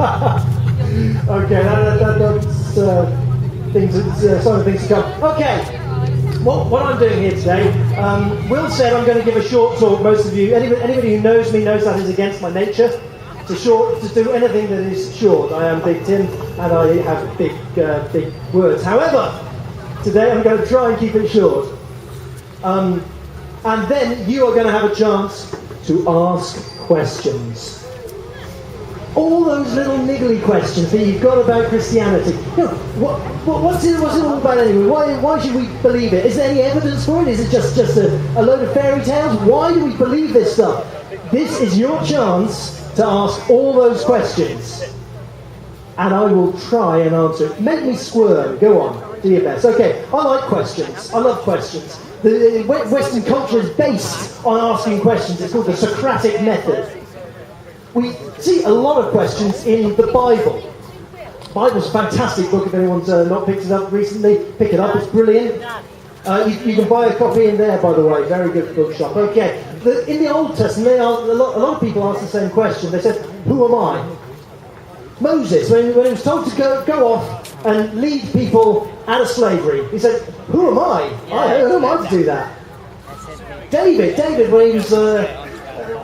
Okay, that's some of the things to come. Okay, what I'm doing here today, Will said I'm going to give a short talk. Most of you, anybody who knows me knows that is against my nature. To do anything that is short. I am Big Tim, and I have big words. However, today I'm going to try and keep it short. And then you are going to have a chance to ask questions. All those little niggly questions that you've got about Christianity. You know, what's it all about anyway? Why should we believe it? Is there any evidence for it? Is it just a load of fairy tales? Why do we believe this stuff? This is your chance to ask all those questions. And I will try and answer it. Make me squirm. Go on. Do your best. Okay, I like questions. I love questions. The Western culture is based on asking questions. It's called the Socratic method. We see a lot of questions in the Bible. The Bible's a fantastic book. If anyone's not picked it up recently, pick it up. It's brilliant. You can buy a copy in there, by the way. Very good bookshop. Okay. In the Old Testament, a lot of people ask the same question. They said, "Who am I?" Moses, when he was told to go off and lead people out of slavery, he said, "Who am I? Who am I to do that?" David,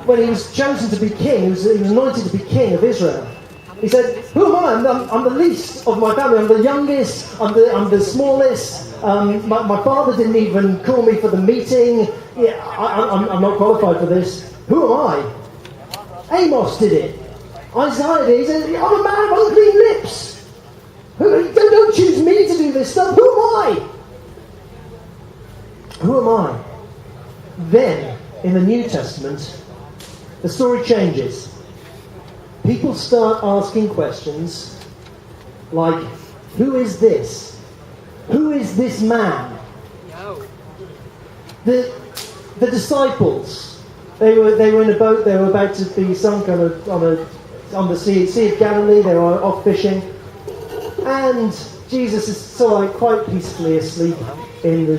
when he was chosen to be king, he was anointed to be king of Israel. He said, "Who am I? I'm the least of my family. I'm the youngest. I'm the smallest. My father didn't even call me for the meeting. Yeah, I'm not qualified for this. Who am I?" Amos did it. Isaiah did it. He said, "I'm a man of unclean lips. Don't choose me to do this stuff. Who am I?" Who am I? Then, in the New Testament, the story changes. People start asking questions like, who is this? Who is this man? The disciples, they were in a boat. They were about to be sunk on the sea of Galilee. They were off fishing, and Jesus is quite peacefully asleep in the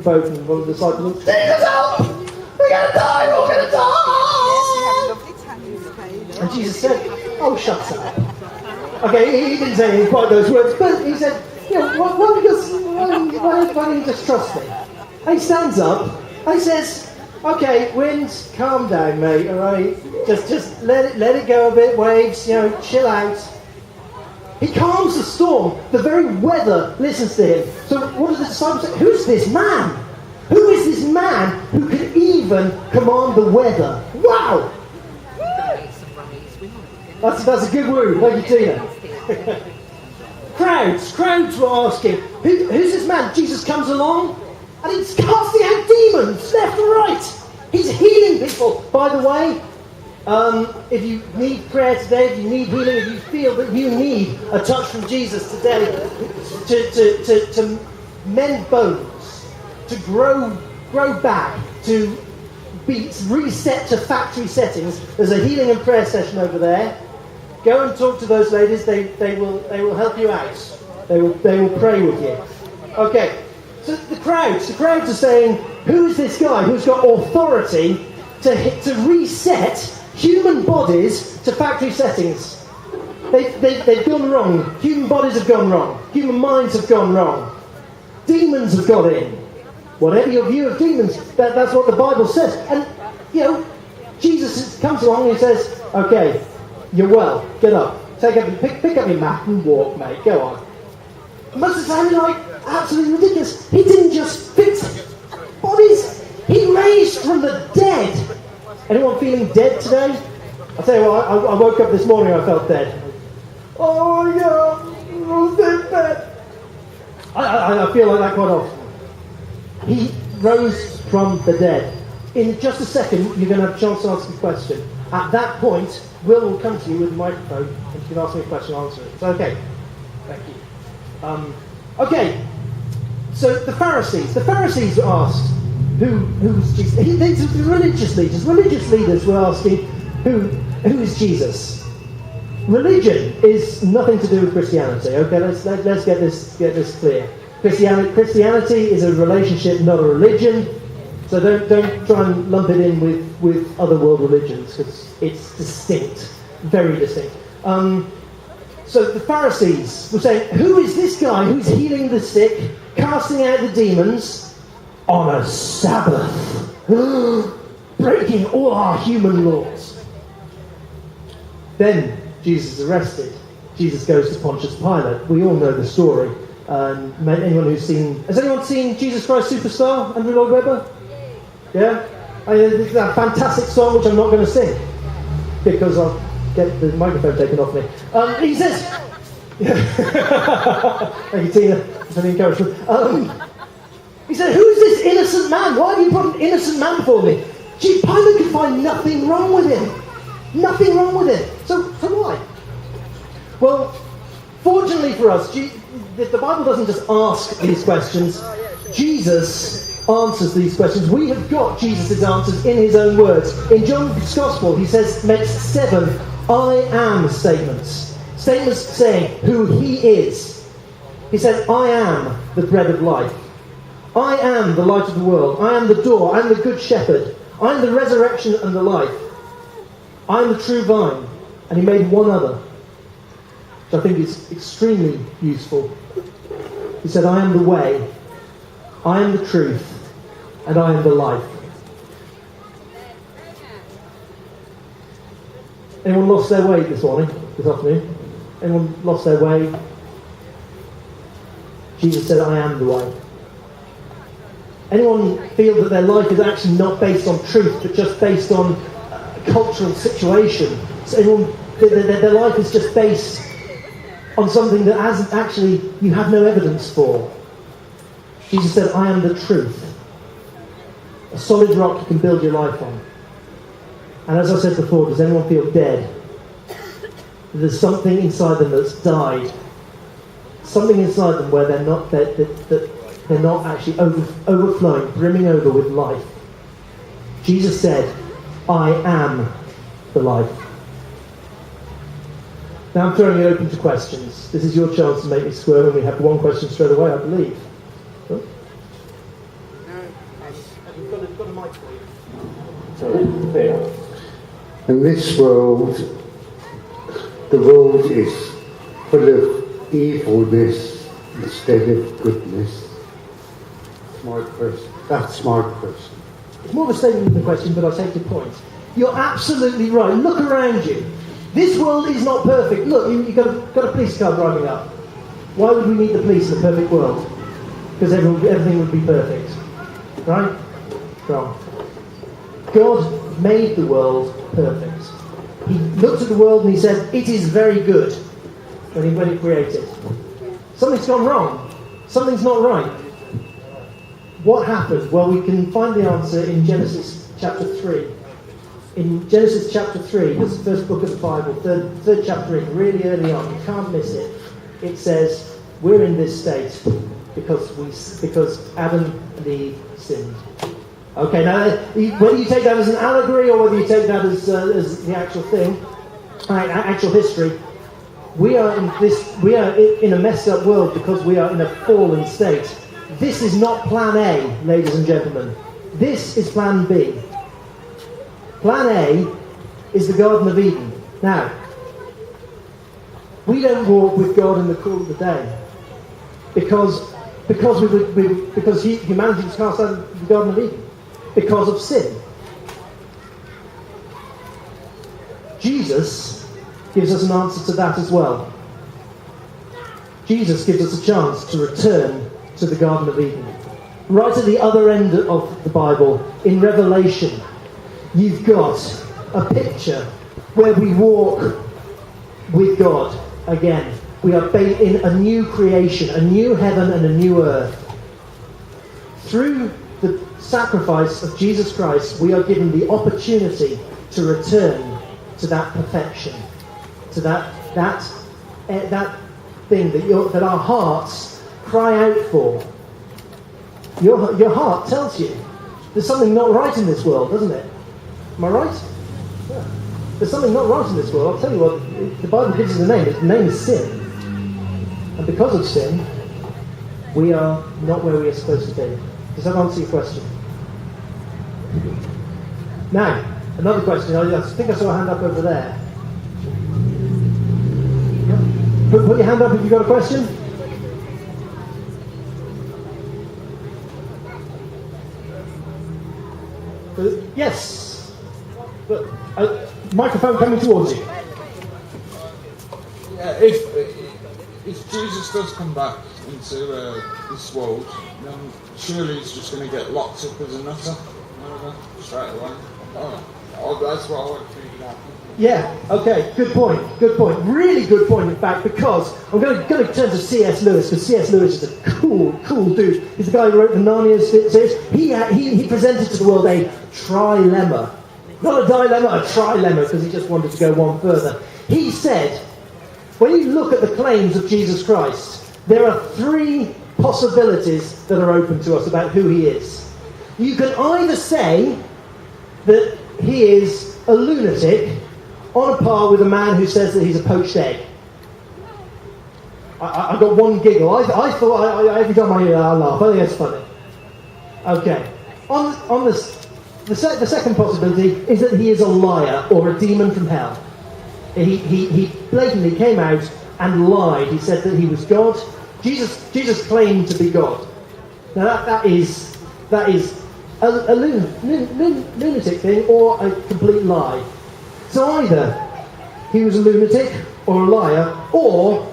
boat, and one of the disciples goes, "Jesus, help! We're going to die! We're all going to die!" And Jesus said, "Oh, shut up." Okay, he didn't say quite those words, but he said, why don't you just trust me? And he stands up and he says, "Okay, wind, calm down, mate, alright? Just let it go a bit, waves, chill out." He calms the storm. The very weather listens to him. So what does the disciples say? Who's this man? Who is this man who can even command the weather? Wow! That's a good word. Thank you, Tina. Crowds were asking, who's this man? Jesus comes along and he's casting out demons left and right. He's healing people. By the way, if you need prayer today, if you need healing, if you feel that you need a touch from Jesus today to mend bones, to grow back, to be reset to factory settings, there's a healing and prayer session over there. Go and talk to those ladies. They will help you out. They will pray with you. Okay. So the crowds are saying, who's this guy who's got authority to reset human bodies to factory settings? They've gone wrong. Human bodies have gone wrong. Human minds have gone wrong. Demons have got in. Whatever your view of demons, that's what the Bible says. And Jesus comes along and he says, "Okay, you're well. Get up. Pick up your mat and walk, mate. Go on." It must have sounded like absolutely ridiculous. He didn't just fix bodies. He raised from the dead. Anyone feeling dead today? I'll tell you what, I woke up this morning and I felt dead. Oh yeah, I was dead. I feel like that quite often. He rose from the dead. In just a second, you're going to have a chance to ask a question. At that point, Will come to you with a microphone and you can ask me a question and answer it. It's okay. Thank you. Okay. So the Pharisees asked, who's Jesus? The religious leaders were asking, who is Jesus? Religion is nothing to do with Christianity. Okay, let's get this clear. Christianity is a relationship, not a religion. So don't try and lump it in with other world religions, because it's distinct, very distinct. So the Pharisees were saying, who is this guy who's healing the sick, casting out the demons on a Sabbath? Breaking all our human laws. Then Jesus is arrested. Jesus goes to Pontius Pilate. We all know the story. Has anyone seen Jesus Christ Superstar, Andrew Lloyd Webber? Yeah? It's a fantastic song which I'm not going to sing because I'll get the microphone taken off me. He says, thank you, Tina, for the encouragement. He said, who is this innocent man? Why have you put an innocent man before me? Gee, Pilate could find nothing wrong with him. Nothing wrong with him. So why? Well, fortunately for us, the Bible doesn't just ask these questions. Jesus answers these questions. We have got Jesus' answers in his own words. In John's Gospel, he makes 7 I am statements. Statements saying who he is. He said, I am the bread of life. I am the light of the world. I am the door. I am the good shepherd. I am the resurrection and the life. I am the true vine. And he made one other, which I think is extremely useful. He said, I am the way, I am the truth, and I am the life. Anyone lost their way this afternoon? Anyone lost their way? Jesus said, I am the way. Anyone feel that their life is actually not based on truth, but just based on cultural situation? So anyone, their life is just based on something that hasn't actually, you have no evidence for. Jesus said, I am the truth. A solid rock you can build your life on. And as I said before, does anyone feel dead? There's something inside them that's died. Something inside them where they're not actually overflowing, brimming over with life. Jesus said, I am the life. Now I'm throwing it open to questions. This is your chance to make me squirm, and we have one question straight away, I believe. Huh? We've got a mic for you. Sorry, there. In this world, the world is full of evilness instead of goodness. Smart person. That's smart person. It's more of a statement than a question, but I'll take your point. You're absolutely right. Look around you. This world is not perfect. Look, you've got a police car driving up. Why would we need the police in a perfect world? Because everything would be perfect. Right? Wrong. God made the world perfect. He looked at the world and he said, it is very good, when he created. Something's gone wrong. Something's not right. What happened? Well, we can find the answer in Genesis chapter 3. In Genesis chapter 3, this is the first book of the Bible, third chapter in, really early on, you can't miss it. It says, we're in this state because Adam and Eve sinned. Okay, now, whether you take that as an allegory or whether you take that as the actual thing, actual history, we are in a messed up world because we are in a fallen state. This is not plan A, ladies and gentlemen. This is plan B. Plan A is the Garden of Eden. Now, we don't walk with God in the cool of the day because humanity was cast out of the Garden of Eden because of sin. Jesus gives us an answer to that as well. Jesus gives us a chance to return to the Garden of Eden. Right at the other end of the Bible, in Revelation, you've got a picture where we walk with God again. We are in a new creation, a new heaven and a new earth. Through the sacrifice of Jesus Christ, we are given the opportunity to return to that perfection, to that thing that our hearts cry out for. Your heart tells you there's something not right in this world, doesn't it? Am I right? Yeah. There's something not right in this world. I'll tell you what, the Bible gives us a name. The name is sin. And because of sin, we are not where we are supposed to be. Does that answer your question? Now, another question. I think I saw a hand up over there. Put your hand up if you've got a question. Yes. Microphone coming towards you. Yeah, if Jesus does come back into this world, then surely he's just going to get locked up as a nutter straight away. That's what I want to figure out. Yeah, okay, good point. Really good point, in fact, because I'm going to turn to C.S. Lewis, because C.S. Lewis is a cool dude. He's the guy who wrote the Narnia series. He presented to the world a trilemma. Not a dilemma, a trilemma, because he just wanted to go one further. He said, when you look at the claims of Jesus Christ, there are three possibilities that are open to us about who he is. You can either say that he is a lunatic, on a par with a man who says that he's a poached egg. I got one giggle. I thought, every time I laugh, I think that's funny. Okay. On the second possibility is that he is a liar or a demon from hell. He blatantly came out and lied. He said that he was God. Jesus claimed to be God. Now that is a lunatic thing or a complete lie. So either he was a lunatic or a liar, or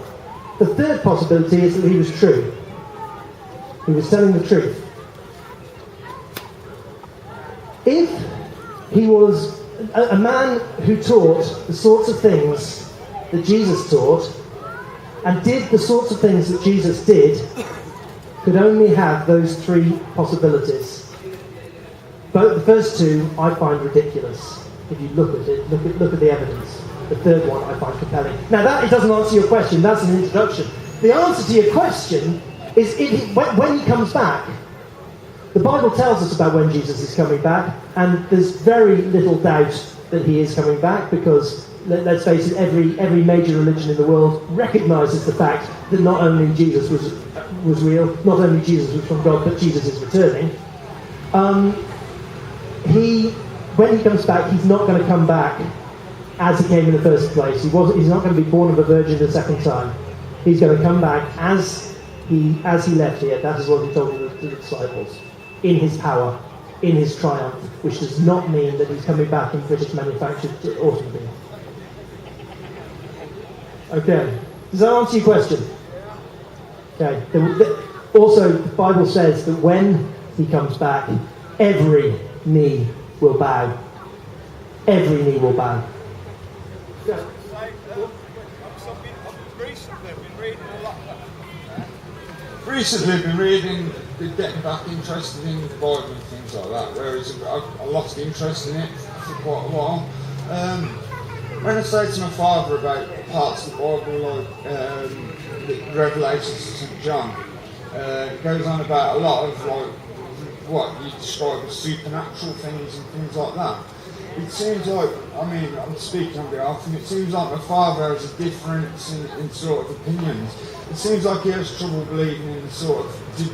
the third possibility is that he was true. He was telling the truth. If he was a man who taught the sorts of things that Jesus taught, and did the sorts of things that Jesus did, could only have those three possibilities. But the first two I find ridiculous. If you look at it, look at the evidence. The third one I find compelling. Now it doesn't answer your question, that's an introduction. The answer to your question is when he comes back. The Bible tells us about when Jesus is coming back, and there's very little doubt that he is coming back, because let's face it, every major religion in the world recognises the fact that not only Jesus was real, not only Jesus was from God, but Jesus is returning. When he comes back, he's not going to come back as he came in the first place. He's not going to be born of a virgin the second time. He's going to come back as he left here. That is what he told the disciples. In his power, in his triumph, which does not mean that he's coming back in British manufactured automobile. Okay. Does that answer your question? Okay. Also, the Bible says that when he comes back, every knee will bow. Every knee will bow. Yeah. Recently, I've been reading, getting back interested in the Bible and things like that, whereas I lost interest in it for quite a while. When I say to my father about parts of the Bible, like the Revelations to St. John, it goes on about a lot of like what you describe as supernatural things and things like that. It seems like, I'm speaking on behalf, and it seems like my father has a difference in sort of opinions. It seems like he has trouble believing in the sort of, do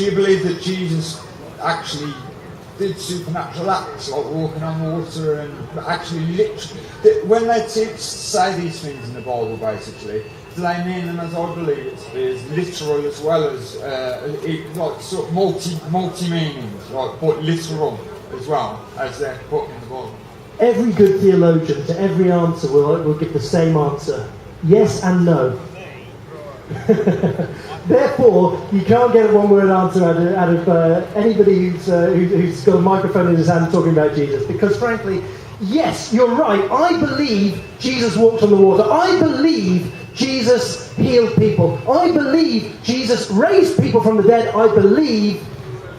you believe that Jesus actually did supernatural acts, like walking on water, and actually literally, when they say these things in the Bible, basically, do they mean them, as I believe it to be, as literal as well as, like sort of multi-meanings, like, but literal as well as they're put in the Bible? Every good theologian to every answer will give the same answer. Yes and no. Therefore, you can't get a one-word answer out of anybody who's got a microphone in his hand talking about Jesus. Because frankly, yes, you're right. I believe Jesus walked on the water. I believe Jesus healed people. I believe Jesus raised people from the dead. I believe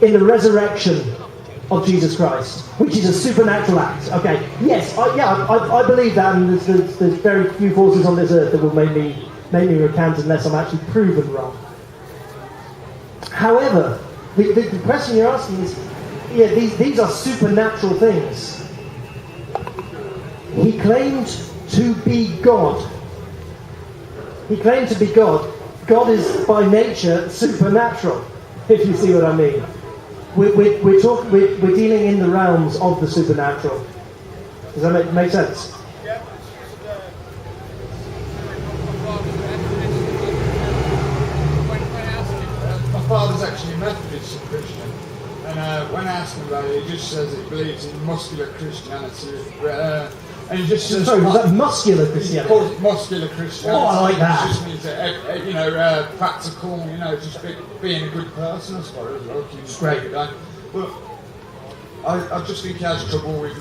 in the resurrection of Jesus Christ, which is a supernatural act. Okay, yes, I believe that, and there's very few forces on this earth that will make me recant unless I'm actually proven wrong. However, the question you're asking is, these are supernatural things. He claimed to be God. He claimed to be God. God is by nature supernatural, if you see what I mean. We're dealing in the realms of the supernatural. Does that make sense? father's actually a Methodist Christian, and when I asked him about it, he just says he believes in muscular Christianity. And he just says, sorry, was that muscular he Christianity? calls it muscular Christianity. Oh, I like that. It just means practical, just being a good person, I suppose. Great. But I just think he has trouble with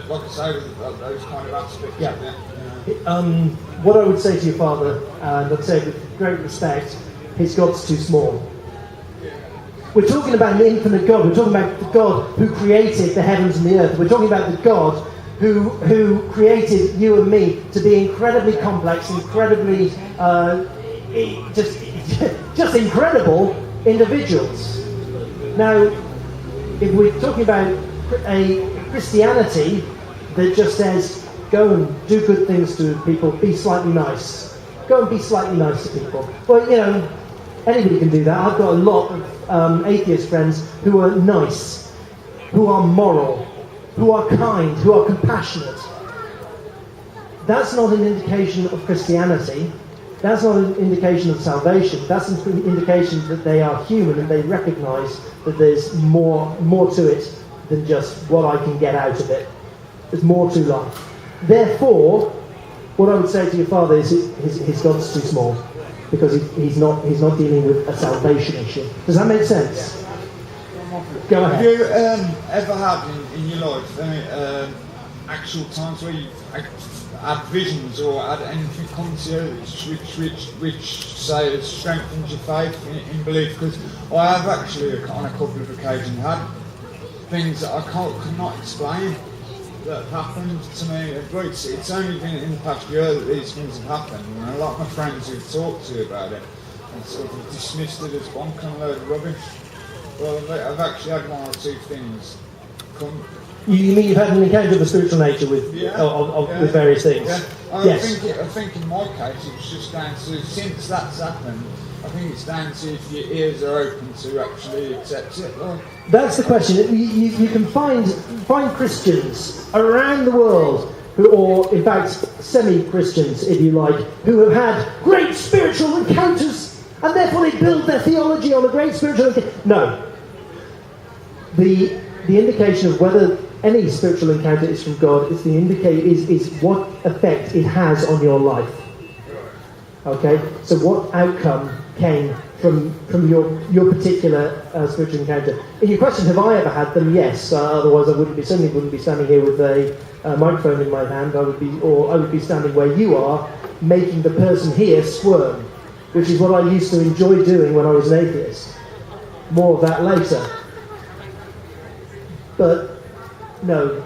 like I say, with those kind of aspects. Yeah. Of it. What I would say to your father, and I'd say with great respect, his God's too small. We're talking about an infinite God. We're talking about the God who created the heavens and the earth. We're talking about the God who created you and me to be incredibly complex, incredibly just incredible individuals. Now, if we're talking about a Christianity that just says, go and do good things to people, be slightly nice. Go and be slightly nice to people. Well, anybody can do that. I've got a lot of atheist friends who are nice, who are moral, who are kind, who are compassionate. That's not an indication of Christianity. That's not an indication of salvation. That's an indication that they are human and they recognise that there's more to it than just what I can get out of it. There's more to life. Therefore, what I would say to your father is his God's too small, because he's not dealing with a salvation issue. Does that make sense? Go ahead. Have you ever had in your life actual times where you've had visions or had anything come to you which say has strengthened your faith in belief? Because I have actually on a couple of occasions had things that I could not explain that happened to me. It's only been in the past year that these things have happened, and a lot of my friends who've talked to you about it and sort of dismissed it as one kind of load of rubbish. Well, I've actually had one or two things come. You mean you've had an encounter of a spiritual nature with with various things? Yeah. Yes. I think in my case it was just down to, since that's happened, I think it's down to if your ears are open to actually accept it. That's the question. You can find Christians around the world or in fact semi-Christians, if you like, who have had great spiritual encounters, and therefore they build their theology on a great spiritual encounter. No. The indication of whether any spiritual encounter is from God is what effect it has on your life. Okay? So what outcome came from your particular spiritual encounter? In your question, have I ever had them? Yes. Otherwise, I certainly wouldn't be standing here with a microphone in my hand. I would be standing where you are, making the person here squirm, which is what I used to enjoy doing when I was an atheist. More of that later. But no,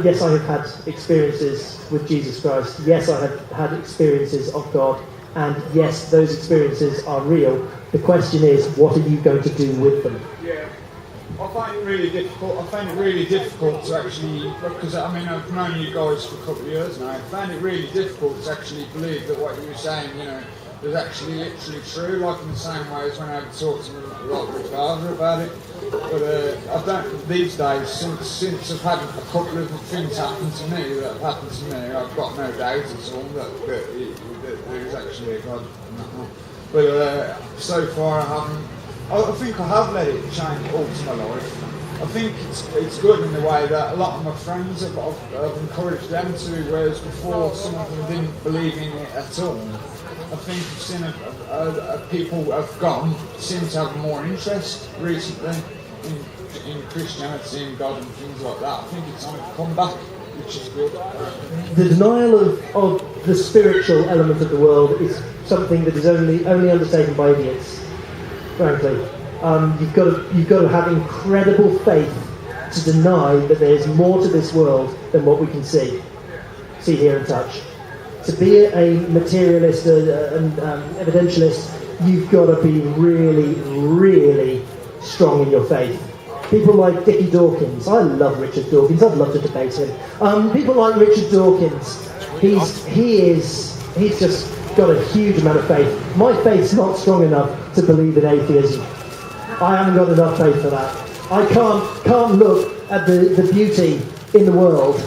yes, I have had experiences with Jesus Christ. Yes, I have had experiences of God. And yes, those experiences are real. The question is, what are you going to do with them? Yeah, I find it really difficult to actually, because I mean I've known you guys for a couple of years now. I find it really difficult to actually believe that what you were saying, was actually literally true. Like in the same way as when I talked to my father about it. But I don't. These days, since I've had a couple of things happen to me that have happened to me, I've got no doubt at all that there is actually a God. But so far, I haven't. I think I have let it change all to my life. I think it's good in the way that a lot of my friends have encouraged them to, whereas before some of them didn't believe in it at all. I think I've seen people have seem to have more interest recently in Christianity and God and things like that. I think it's on a comeback, which is good. The denial of the spiritual element of the world is something that is only undertaken by idiots, frankly. You've got to have incredible faith to deny that there's more to this world than what we can see, hear and touch. To be a materialist and evidentialist, you've got to be really, really strong in your faith. People like Dickie Dawkins. I love Richard Dawkins. I'd love to debate him. People like Richard Dawkins. He's just got a huge amount of faith. My faith's not strong enough to believe in atheism. I haven't got enough faith for that. I can't look at the beauty in the world.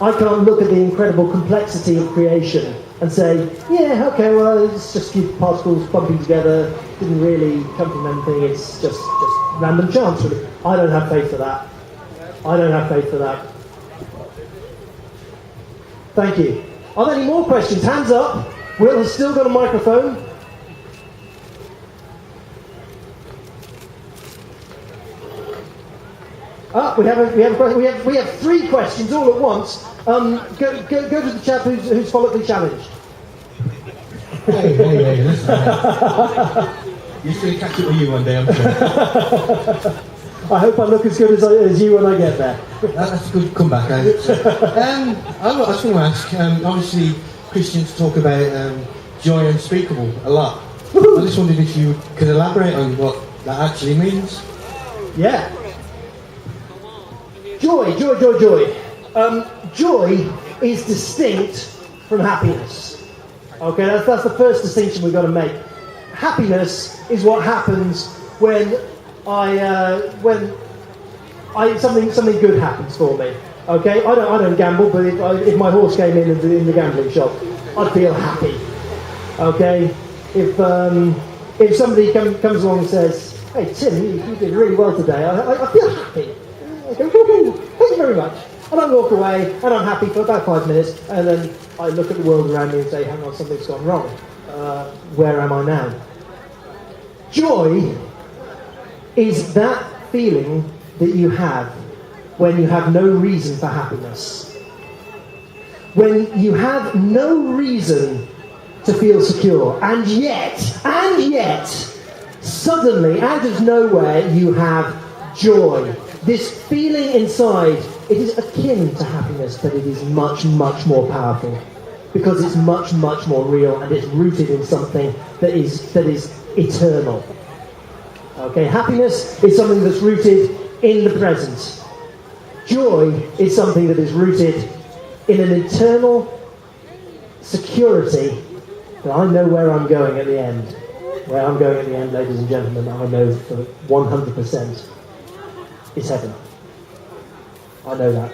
I can't look at the incredible complexity of creation and say, yeah, okay, well, it's just a few particles bumping together, didn't really come from anything, it's just random chance, really. I don't have faith for that. I don't have faith for that. Thank you. Are there any more questions? Hands up. Will has still got a microphone. We have 3 questions all at once. Go to the chap who's follically challenged. Hey, listen. You're still catch up with you one day, I'm sure. I hope I look as good as you when I get there. That's a good comeback, I think. I was going to ask, obviously Christians talk about joy unspeakable a lot. I just wondered if you could elaborate on what that actually means. Yeah. Joy. Joy is distinct from happiness. Okay, that's the first distinction we've got to make. Happiness is what happens when something good happens for me. Okay, I don't gamble, but if my horse came in the gambling shop, I'd feel happy. Okay, if somebody comes along and says, "Hey Tim, you did really well today," I feel happy. I go, "Woo-hoo, thank you very much," and I walk away, and I'm happy for about 5 minutes, and then I look at the world around me and say, "Hang on, something's gone wrong. Where am I now?" Joy is that feeling that you have when you have no reason for happiness. When you have no reason to feel secure, and yet, suddenly, out of nowhere, you have joy. This feeling inside, it is akin to happiness, but it is much, much more powerful. Because it's much, much more real, and it's rooted in something that is eternal. Okay, happiness is something that's rooted in the present. Joy is something that is rooted in an eternal security that I know where I'm going at the end. Where I'm going at the end, ladies and gentlemen, I know for 100% is heaven. I know that.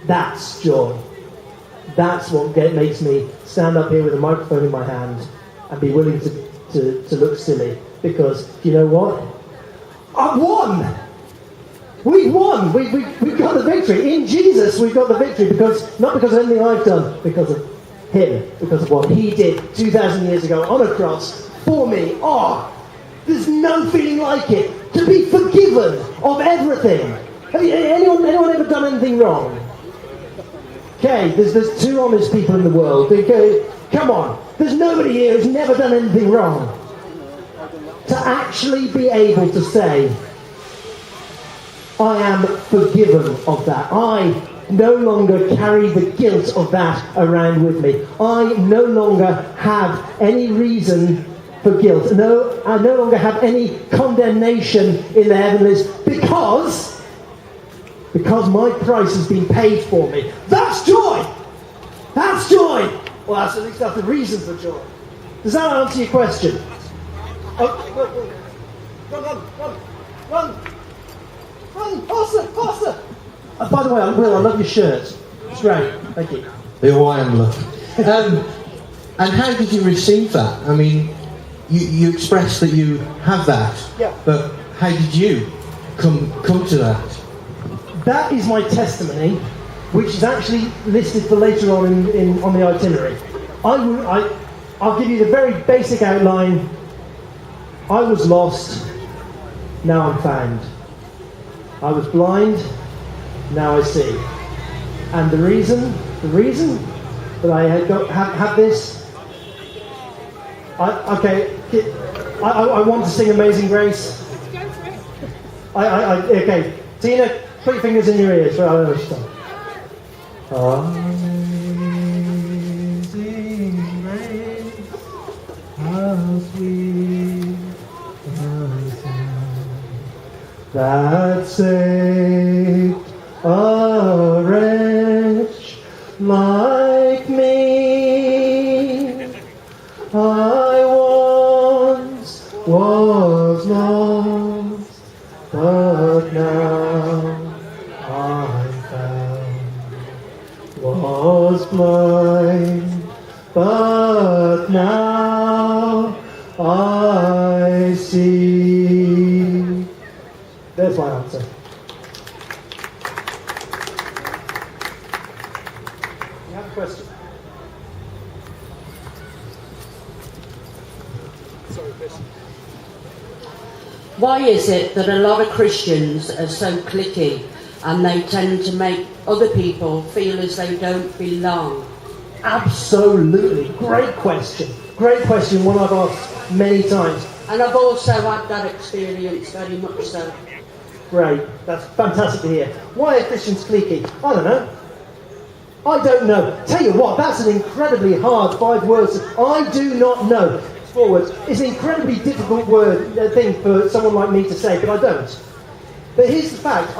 That's joy. That's what makes me stand up here with a microphone in my hand and be willing to look silly. Because, you know what? I won! We've won! We've got the victory. In Jesus, we've got the victory. Not because of anything I've done, because of Him. Because of what He did 2,000 years ago on a cross for me. Oh, there's no feeling like it. To be forgiven of everything. Have anyone ever done anything wrong? Okay, there's 2 honest people in the world. Okay, come on. There's nobody here who's never done anything wrong. To actually be able to say, I am forgiven of that. I no longer carry the guilt of that around with me. I no longer have any reason for guilt. No, I no longer have any condemnation in the heavenlies because my price has been paid for me. That's joy! That's joy! Well, at least that's the reason for joy. Does that answer your question? Oh, run, faster! By the way, Will, I love your shirt. It's great, thank you. The Hawaiian look. And how did you receive that? I mean, you expressed that you have that, yeah. But how did you come to that? That is my testimony, which is actually listed for later on on the itinerary. I'll give you the very basic outline. I was lost, now I'm found. I was blind, now I see. And the reason that I have this, I want to sing Amazing Grace. Okay, Tina, put your fingers in your ears. I don't know what she's done. Amazing Grace, how sweet the sound that saved a wretch like me. I once was lost, but now I'm found. Was blind, There's my answer. You have a question? Sorry, Chris. Why is it that a lot of Christians are so cliquey and they tend to make other people feel as they don't belong? Absolutely. Great question. Great question, one I've asked many times. And I've also had that experience, very much so. Great. That's fantastic to hear. Why are Christians cliquey? I don't know. I don't know. Tell you what, that's an incredibly hard 5 words. I do not know. 4 words. It's an incredibly difficult thing for someone like me to say, but I don't. But here's the fact.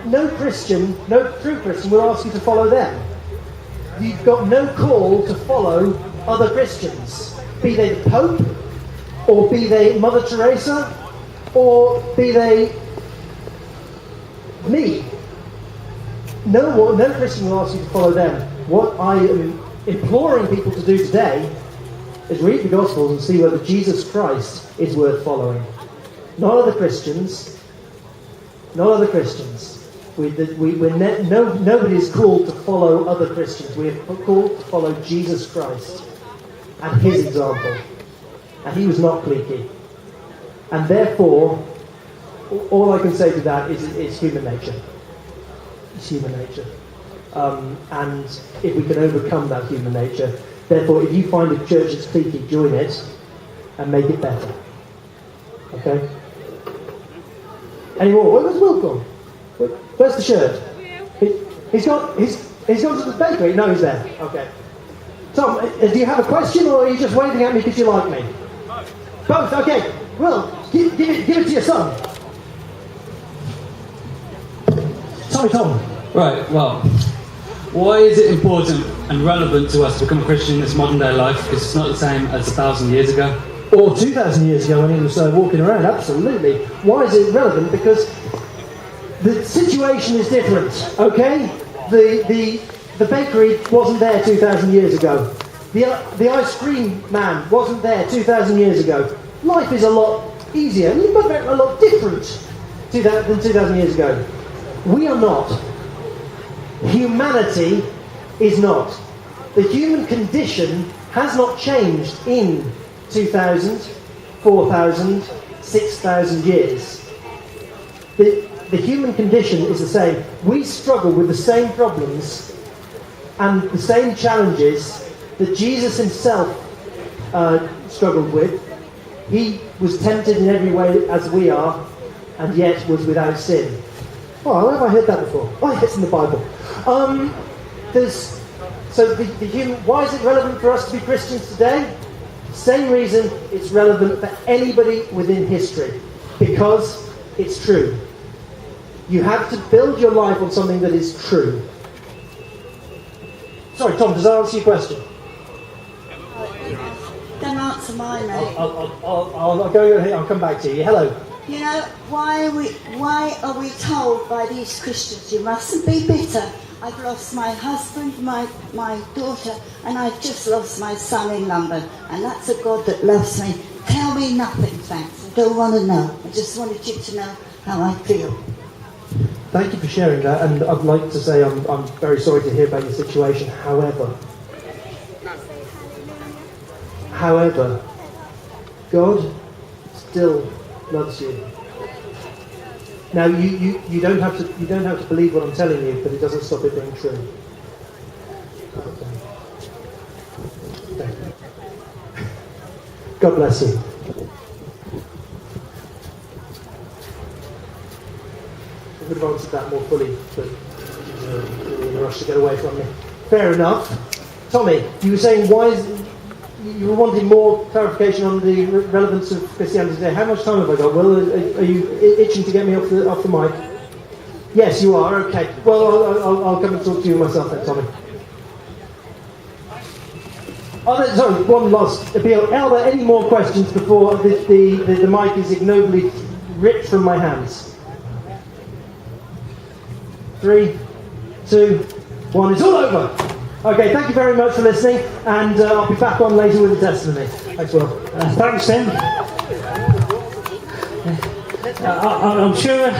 No Christian, no true Christian will ask you to follow them. You've got no call to follow other Christians. Be they the Pope, or be they Mother Teresa, or be they me. No Christian will ask you to follow them. What I am imploring people to do today is read the Gospels and see whether Jesus Christ is worth following. Not other Christians. Not other Christians. Nobody is called to follow other Christians. We are called to follow Jesus Christ and his example. And he was not cliquey. And therefore, all I can say to that is human nature. It's human nature. And if we can overcome that human nature, therefore, if you find a church that's cliquey, join it and make it better. Okay? Any more? Where's Will gone? Where's the shirt? He's gone to the bakery. No, he's there. Okay. Tom, do you have a question, or are you just waving at me because you like me? Both. Okay. Well, give it to your son. Tom. Right, well, why is it important and relevant to us to become a Christian in this modern day life? Because it's not the same as 1,000 years ago. Or 2,000 years ago when he was walking around, absolutely. Why is it relevant? Because the situation is different, okay? The bakery wasn't there 2,000 years ago. The ice cream man wasn't there 2,000 years ago. Life is a lot easier, and a lot different than 2,000 years ago. We are not. Humanity is not. The human condition has not changed in 2,000, 4,000, 6,000 years. The human condition is the same. We struggle with the same problems and the same challenges that Jesus himself struggled with. He was tempted in every way as we are, and yet was without sin. Oh, where have I heard that before? Oh, it's in the Bible. Why is it relevant for us to be Christians today? Same reason it's relevant for anybody within history. Because it's true. You have to build your life on something that is true. Sorry, Tom, does that answer your question? Don't answer mine, mate. I'll go ahead. I'll come back to you. Hello. You know, why are we told by these Christians you mustn't be bitter? I've lost my husband, my daughter, and I've just lost my son in London. And that's a God that loves me. Tell me nothing, thanks. I don't want to know. I just wanted you to know how I feel. Thank you for sharing that, and I'd like to say I'm very sorry to hear about your situation. However, God still loves you. Now you don't have to believe what I'm telling you, but it doesn't stop it being true. Okay. God bless you. I would have answered that more fully, but you're in a rush to get away from me. Fair enough. Tommy, you were saying you were wanting more clarification on the relevance of Christianity today. How much time have I got? Will, are you itching to get me off the mic? Yes, you are. Okay. Well, I'll come and talk to you myself then, Tommy. Sorry, one last appeal. Are there any more questions before the mic is ignobly ripped from my hands? 3, 2, 1. It's all over. Okay, thank you very much for listening, and I'll be back on later with the testimony. Thanks, Will. Thanks, Tim. I'm sure